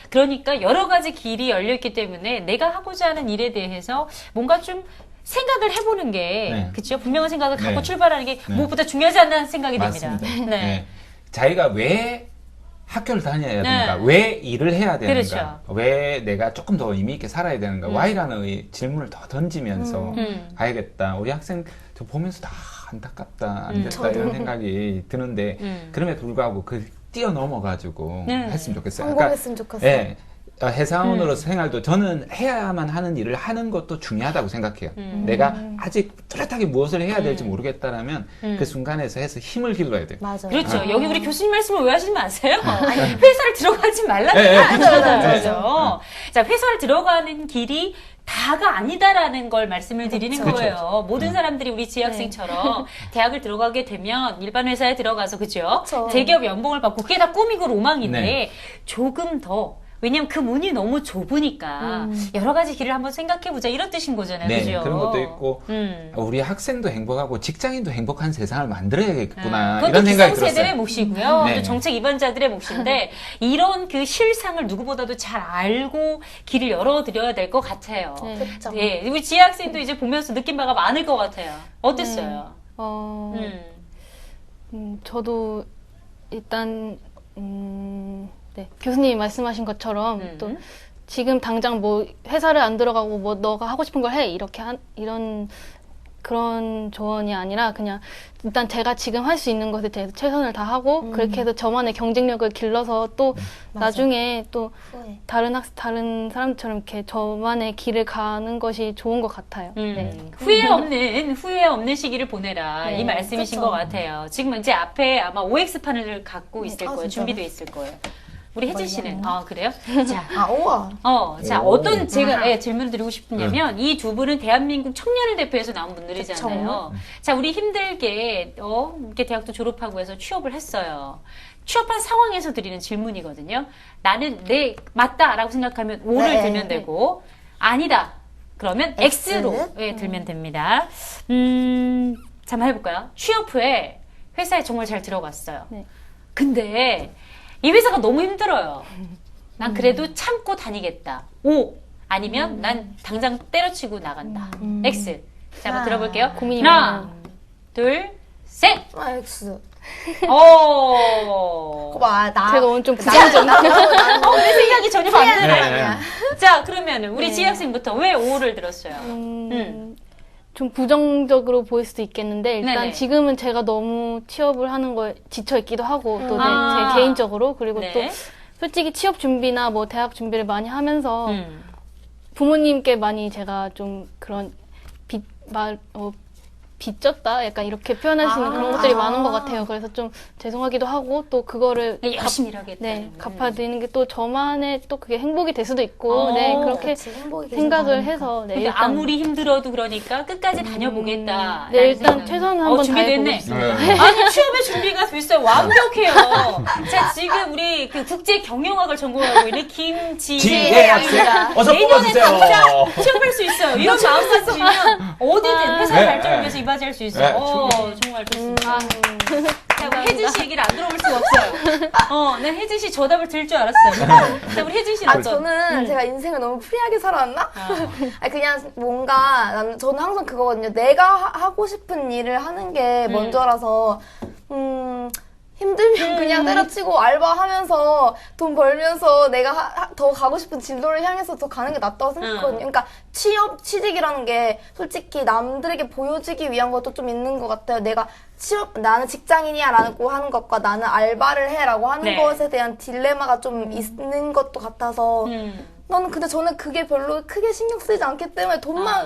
그러니까 여러 가지 길이 열려 있기 때문에 내가 하고자 하는 일에 대해서 뭔가 좀 생각을 해보는 게 네. 그렇죠? 분명한 생각을 갖고 네. 출발하는 게 네. 무엇보다 중요하지 않다는 생각이 맞습니다. 듭니다. 네. 자기가 왜 학교를 다녀야 되는가? 네. 왜 일을 해야 되는가? 그렇죠. 왜 내가 조금 더 의미 있게 살아야 되는가? Why라는 질문을 더 던지면서 가야겠다. 우리 학생 저 보면서 다 안타깝다, 안 됐다 이런 생각이 드는데 그럼에도 불구하고 뛰어넘어가지고 했으면 좋겠어요. 성공했으면 좋겠어요. 예. 회사원으로서 생활도 저는 해야만 하는 일을 하는 것도 중요하다고 생각해요. 내가 아직 뚜렷하게 무엇을 해야 될지 모르겠다라면 그 순간에서 해서 힘을 길러야 돼요. 맞아요. 그렇죠. 여기 우리 교수님 말씀을 오해하시지 마세요. 회사를 들어가지 말라는 게 네, 아니잖아요. 그렇죠. 그죠? 자, 회사를 들어가는 길이 다가 아니다라는 걸 말씀을 드리는 그렇죠. 거예요. 모든 사람들이 우리 지학생처럼 대학을 들어가게 되면 일반 회사에 들어가서 그죠? 그렇죠. 대기업 연봉을 받고 그게 다 꿈이고 로망인데 네. 조금 더 왜냐면 그 문이 너무 좁으니까 여러 가지 길을 한번 생각해보자 이런 뜻인 거잖아요. 네, 그죠? 그런 것도 있고 우리 학생도 행복하고 직장인도 행복한 세상을 만들어야겠구나 그것도 이런 생각이 기성세대의 들었어요. 몫이고요. 네. 또 정책 입안자들의 몫인데 이런 그 실상을 누구보다도 잘 알고 길을 열어드려야 될 것 같아요. 네. 그렇죠. 네, 우리 지혜학생도 이제 보면서 느낀 바가 많을 것 같아요. 어땠어요? 저도 일단 네, 교수님이 말씀하신 것처럼 또 지금 당장 뭐 회사를 안 들어가고 뭐 너가 하고 싶은 걸 해 이렇게 이런 그런 조언이 아니라 그냥 일단 제가 지금 할 수 있는 것에 대해서 최선을 다하고 그렇게 해서 저만의 경쟁력을 길러서 또 나중에 또 후회. 다른 사람들처럼 이렇게 저만의 길을 가는 것이 좋은 것 같아요. 네. 후회 없는 시기를 보내라 네. 이 말씀이신 그쵸. 것 같아요. 지금 이제 앞에 아마 OX판을 갖고 있을 거예요. 진짜요? 준비되어 있을 거예요. 우리 혜진 씨는 그래요? 자, 아, 우와. 자, 오. 어떤 제가 질문을 드리고 싶냐면 이 두 분은 대한민국 청년을 대표해서 나온 분들이잖아요. 자, 우리 힘들게 이렇게 대학도 졸업하고 해서 취업을 했어요. 취업한 상황에서 드리는 질문이거든요. 나는 맞다라고 생각하면 O를 네. 들면 되고 아니다. 그러면 X로 들면 됩니다. 자, 한번 해볼까요? 취업 후에 회사에 정말 잘 들어갔어요. 네. 근데 이 회사가 너무 힘들어요. 난 그래도 참고 다니겠다. O. 아니면 난 당장 때려치고 나간다. X. 자, 한번 들어볼게요. 고민이 하나, 많아요. 둘, 셋. 아, X. 오. 봐, 나. 제가 오늘 좀 나 부정적 내 생각이 전혀 반대네. 아니야. 자, 그러면 우리 지학생부터 왜 O를 들었어요? 좀 부정적으로 보일 수도 있겠는데 일단 네네. 지금은 제가 너무 취업을 하는 거에 지쳐 있기도 하고 또 아. 제 개인적으로 그리고 네. 또 솔직히 취업 준비나 뭐 대학 준비를 많이 하면서 음. 부모님께 많이 제가 좀 그런 빚졌다 약간 이렇게 표현할 수 있는 그런 것들이 많은 것 같아요. 그래서 좀 죄송하기도 하고 또 그거를 열심히 일하겠다. 네, 갚아드리는 게 또 저만의 또 그게 행복이 될 수도 있고 어, 네 그렇게 그렇지, 행복이 계속 생각을 다니니까. 해서 네, 근데 일단 아무리 힘들어도 그러니까 끝까지 다녀보겠다. 네, 일단 최선을 한번 준비됐네. 다해보고 있습니다. 아니 취업의 준비가 됐어요. 완벽해요. 자 지금 우리 그 국제 경영학을 전공하고 있는 김지혜 학생 어서 내년에 뽑아주세요. 당장 취업할 수 있어요. 이런 마음 가지면 어디든 회사 네, 발전을 네. 위해서 이바지할 수 있어요. 네, 정말 좋습니다. 자, 우리 혜진 씨 얘기를 안 들어볼 수가 없어요. 난 혜진 씨 저 답을 들을 줄 알았어요. 자, 우리 혜진 씨는 아, 어떤? 저는 제가 인생을 너무 프리하게 살아왔나? 아니, 그냥 뭔가, 저는 항상 그거거든요. 내가 하고 싶은 일을 하는 게 먼저라서, 힘들면 그냥 때려치고 알바하면서 돈 벌면서 내가 더 가고 싶은 진로를 향해서 더 가는 게 낫다고 생각하거든요. 그러니까 취직이라는 게 솔직히 남들에게 보여지기 위한 것도 좀 있는 것 같아요. 내가 나는 직장인이야라고 하는 것과 나는 알바를 해라고 하는 네. 것에 대한 딜레마가 좀 있는 것도 같아서 근데 저는 그게 별로 크게 신경 쓰이지 않기 때문에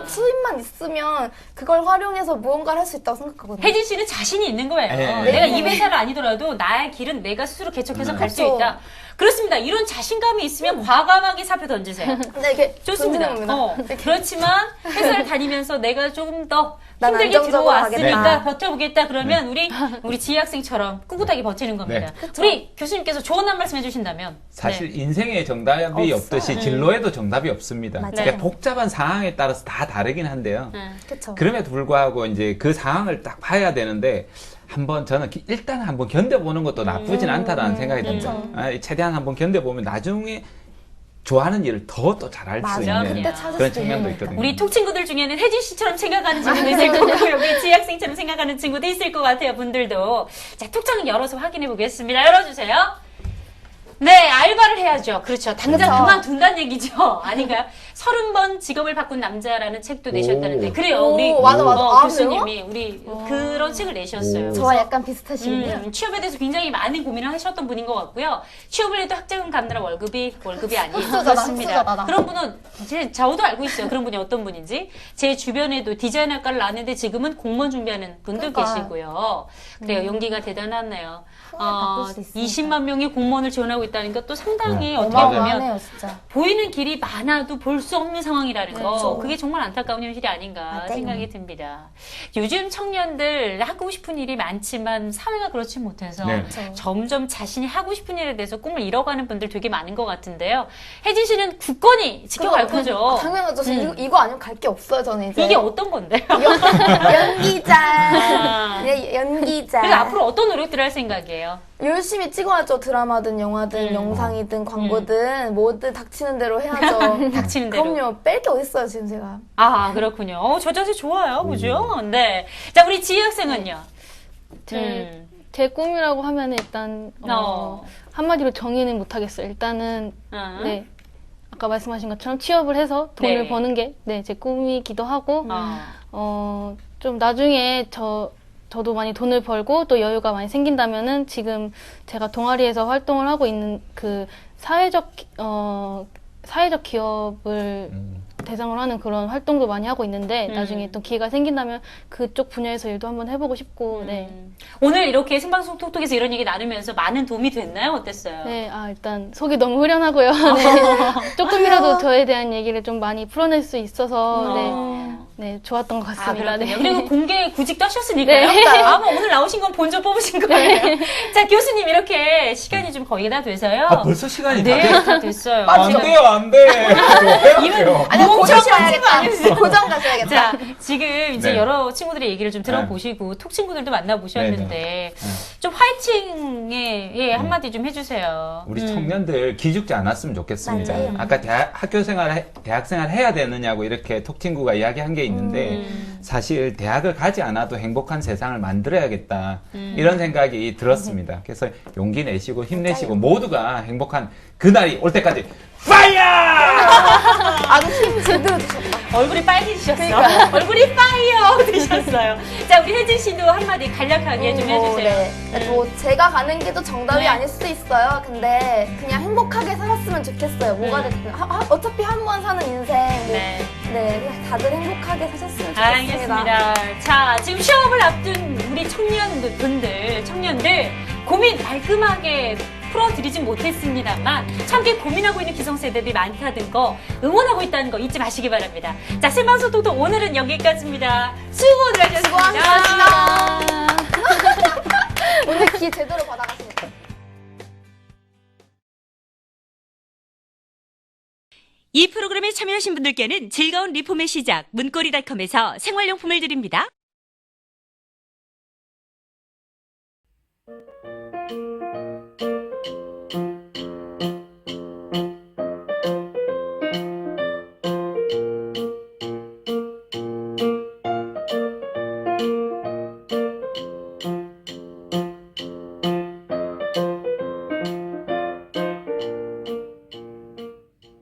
수입만 있으면 그걸 활용해서 무언가를 할 수 있다고 생각하거든요. 혜진 씨는 자신이 있는 거예요. 네. 내가 이 회사를 아니더라도 나의 길은 내가 스스로 개척해서 갈 수 그렇죠. 있다. 그렇습니다. 이런 자신감이 있으면 과감하게 사표 던지세요. 근데 이게 좋습니다. 던지는 겁니다. 그렇지만 회사를 다니면서 내가 조금 더 난 힘들게 안정적으로 들어왔으니까 하겠다. 버텨보겠다 그러면 우리 지혜학생처럼 꿋꿋하게 버티는 겁니다. 네. 우리 교수님께서 조언 한 말씀 해주신다면 사실 인생에 정답이 없듯이 진로에도 정답이 없습니다. 맞아요. 그러니까 복잡한 상황에 따라서 다 다르긴 한데요. 그쵸. 그럼에도 불구하고 이제 그 상황을 딱 봐야 되는데 저는 일단 한번 견뎌보는 것도 나쁘진 않다라는 생각이 듭니다. 최대한 한번 견뎌보면 나중에 좋아하는 일을 더 또 잘할 수 맞아, 있는 그냥. 그런 측면도 있거든요. 우리 톡 친구들 중에는 혜진 씨처럼 생각하는 친구도 있을 거고 여기 지학생처럼 생각하는 친구도 있을 것 같아요. 분들도 자 톡창 열어서 확인해 보겠습니다. 열어주세요. 네, 알바를 해야죠. 그렇죠. 당장 그쵸. 그만둔다는 얘기죠. 아닌가요? 30번 직업을 바꾼 남자라는 책도 내셨다는데. 그래요. 오, 우리 맞아. 아, 교수님이 우리 그런 책을 내셨어요. 저와 약간 비슷하시군요. 취업에 대해서 굉장히 많은 고민을 하셨던 분인 것 같고요. 취업을 해도 학자금 갚느라 월급이 아니에요. 흑수저다, 그렇습니다. 흑수저다. 그런 분은 저도 알고 있어요. 그런 분이 어떤 분인지. 제 주변에도 디자인학과를 나왔는데 지금은 공무원 준비하는 분들 그러니까. 계시고요. 그래요. 용기가 대단하네요. 바꿀 수 있으니까. 20만 명이 공무원을 지원하고 있다는 것도 상당히 어떻게 어마어마하네요, 보면 진짜. 보이는 길이 많아도 볼 수 없는 상황이라는 거. 그렇죠. 그게 정말 안타까운 현실이 아닌가 맞아요. 생각이 듭니다. 요즘 청년들 하고 싶은 일이 많지만 사회가 그렇지 못해서 네. 그렇죠. 점점 자신이 하고 싶은 일에 대해서 꿈을 잃어가는 분들 되게 많은 것 같은데요. 혜진 씨는 굳건히 지켜갈 거죠. 당연하죠. 저 이거 아니면 갈 게 없어요, 저는 이제. 이게 어떤 건데요? 연기자. 아. 네, 연기자. 그래서 앞으로 어떤 노력들을 할 생각이에요? 열심히 찍어야죠. 드라마든 영화든 영상이든 광고든 뭐든 닥치는 대로 해야죠. 닥치는 대로. 그럼요. 뺄 게 어딨어요, 지금 제가. 아, 그렇군요. 저 자세 좋아요. 그죠? 네. 자, 우리 지희 학생은요? 제 꿈이라고 하면 일단 한마디로 정의는 못하겠어요. 일단은 네 아까 말씀하신 것처럼 취업을 해서 돈을 네. 버는 게 네 제 꿈이기도 하고 어. 좀 나중에 저도 많이 돈을 벌고 또 여유가 많이 생긴다면은 지금 제가 동아리에서 활동을 하고 있는 그 사회적 기업을 대상으로 하는 그런 활동도 많이 하고 있는데 나중에 또 기회가 생긴다면 그쪽 분야에서 일도 한번 해보고 싶고 네. 오늘 이렇게 생방송 톡톡에서 이런 얘기 나누면서 많은 도움이 됐나요? 어땠어요? 네, 일단 속이 너무 후련하고요. 네. 조금이라도 저에 대한 얘기를 좀 많이 풀어낼 수 있어서 네, 좋았던 것 같습니다. 그렇군요. 네. 그리고 공개 구직도 하셨으니까요. 네. 아마 오늘 나오신 건 본전 뽑으신 거예요. 자, 교수님 이렇게 시간이 좀 거의 다 돼서요. 벌써 시간이 네, 다 다 됐어요. 안 돼요, 안 돼. 해요. 아니, 무공처럼 고정 하신 거 아니었어요? 가야겠다. 고정 가셔야겠다. 자, 지금 이제 네. 여러 친구들의 얘기를 좀 들어보시고 톡 친구들도 만나보셨는데 네. 좀 화이팅에 한마디 좀 해주세요. 우리 청년들 기죽지 않았으면 좋겠습니다. 맞아요. 아까 대학 생활 해야 되느냐고 이렇게 톡 친구가 이야기한 게 있는데 사실 대학을 가지 않아도 행복한 세상을 만들어야겠다 이런 생각이 들었습니다. 그래서 용기 내시고 힘내시고 모두가 행복한 그날이 올 때까지 파이어! 아주 힘 제대로 주셨다. 얼굴이 빨개지셨어. 얼굴이 파이어 되셨어요. 자, 우리 혜진 씨도 한마디 간략하게 좀 해주세요. 네. 뭐 제가 가는 길도 정답이 네. 아닐 수도 있어요. 근데 그냥 행복하게 살았으면 좋겠어요. 뭐가 됐든. 어차피 한 번 사는 인생. 네. 네, 그냥 다들 행복하게 사셨으면 좋겠습니다. 알겠습니다. 자, 지금 취업을 앞둔 우리 청년들 고민 말끔하게 풀어드리진 못했습니다.만 참게 고민하고 있는 기성세대들이 많다는 거 응원하고 있다는 거 잊지 마시기 바랍니다. 자, 생방송 톡톡 오늘은 여기까지입니다. 수고들 하셨습니다. 오늘 기 제대로 받아가시니까. 이 프로그램에 참여하신 분들께는 즐거운 리폼의 시작 문고리닷컴에서 생활용품을 드립니다.